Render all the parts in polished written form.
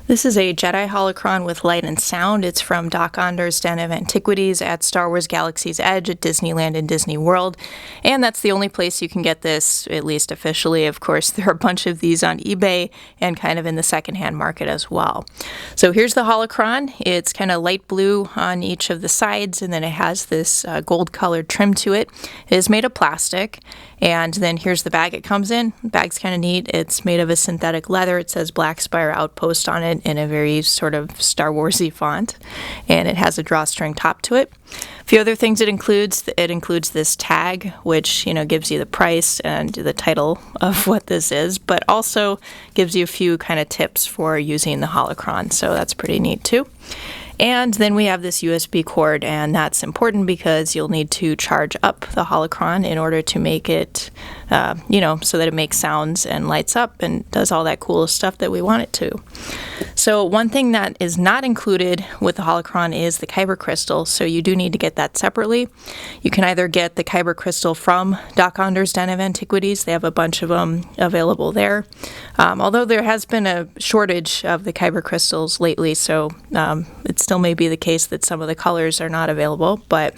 This is a Jedi Holocron with light and sound. It's from Doc Onder's Den of Antiquities at Star Wars Galaxy's Edge at Disneyland and Disney World. And that's the only place you can get this, at least officially. Of course, there are a bunch of these on eBay and kind of in the secondhand market as well. So here's the Holocron. It's kind of light blue on each of the sides, and then it has this gold-colored trim to it. It is made of plastic. And then here's the bag it comes in. The bag's kind of neat. It's made of a synthetic leather. It says Black Spire Outpost on it in a very sort of Star Wars-y font. And it has a drawstring top to it. A few other things it includes this tag, which, gives you the price and the title of what this is, but also gives you a few kind of tips for using the Holocron. So that's pretty neat too. And then we have this USB cord, and that's important because you'll need to charge up the Holocron in order to make it, so that it makes sounds and lights up and does all that cool stuff that we want it to. So one thing that is not included with the Holocron is the Kyber crystal, so you do need to get that separately. You can either get the Kyber crystal from Doc Onder's Den of Antiquities. They have a bunch of them available there. Although there has been a shortage of the Kyber crystals lately, so it still may be the case that some of the colors are not available, but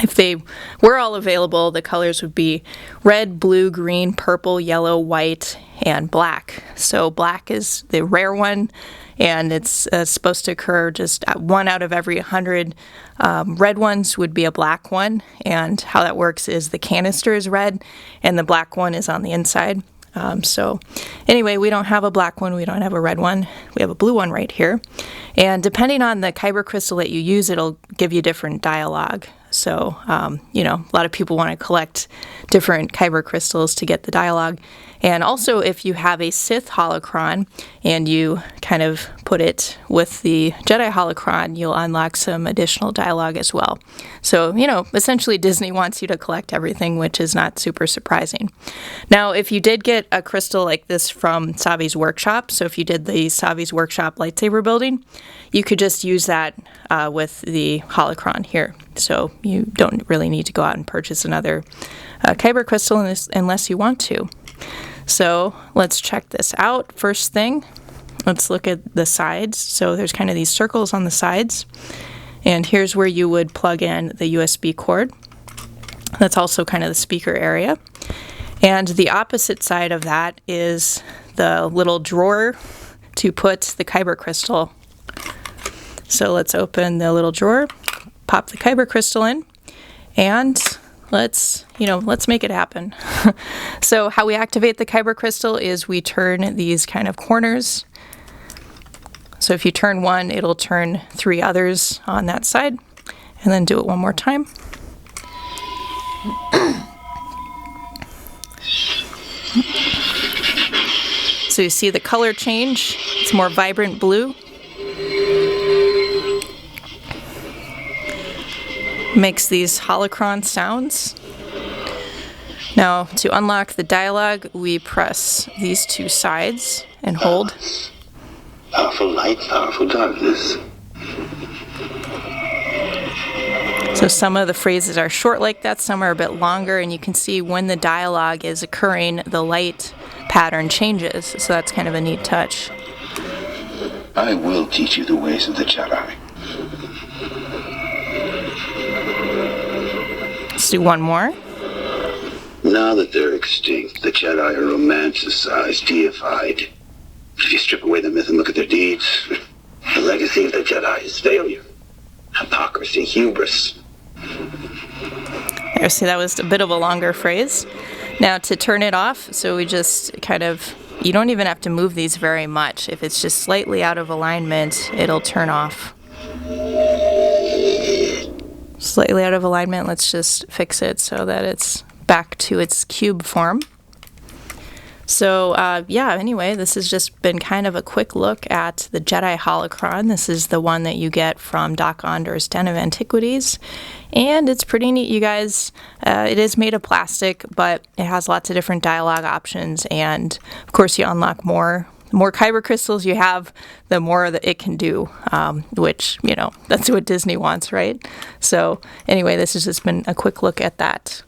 if they were all available, the colors would be red, blue, green, purple, yellow, white, and black. So black is the rare one, and it's supposed to occur just at 1 out of every 100. Red ones would be a black one, and how that works is the canister is red, and the black one is on the inside. So anyway, we don't have a black one, we don't have a red one, we have a blue one right here. And depending on the Kyber crystal that you use, it'll give you different dialogue. So, a lot of people want to collect different Kyber crystals to get the dialogue. And also, if you have a Sith Holocron and you kind of put it with the Jedi Holocron, you'll unlock some additional dialogue as well. So, essentially Disney wants you to collect everything, which is not super surprising. Now, if you did get a crystal like this from Savi's Workshop, so if you did the Savi's Workshop lightsaber building, you could just use that with the Holocron here. So you don't really need to go out and purchase another Kyber crystal unless you want to. So let's check this out. First thing, let's look at the sides. So there's kind of these circles on the sides. And here's where you would plug in the USB cord. That's also kind of the speaker area. And the opposite side of that is the little drawer to put the Kyber crystal. So let's open the little drawer, pop the Kyber crystal in, and let's make it happen. So how we activate the Kyber crystal is we turn these kind of corners. So if you turn one, it'll turn 3 others on that side, and then do it one more time. So you see the color change. It's more vibrant blue. Makes these Holocron sounds. Now, to unlock the dialogue, we press these 2 sides and hold. Powerful light, powerful darkness. So some of the phrases are short like that, some are a bit longer, and you can see when the dialogue is occurring, the light pattern changes. So that's kind of a neat touch. I will teach you the ways of the Jedi. Let's do one more. Now that they're extinct, the Jedi are romanticized, deified. If you strip away the myth and look at their deeds, the legacy of the Jedi is failure, hypocrisy, hubris. There, see, that was a bit of a longer phrase. Now to turn it off, so we just you don't even have to move these very much. If it's just slightly out of alignment, it'll turn off. Slightly out of alignment, let's just fix it so that it's back to its cube form. So anyway, this has just been kind of a quick look at the Jedi Holocron. This is the one that you get from Doc Onder's Den of Antiquities. And it's pretty neat, you guys. It is made of plastic, but it has lots of different dialogue options. And of course, you unlock more. The more Kyber crystals you have, the more that it can do, which, that's what Disney wants, right? So anyway, this has just been a quick look at that.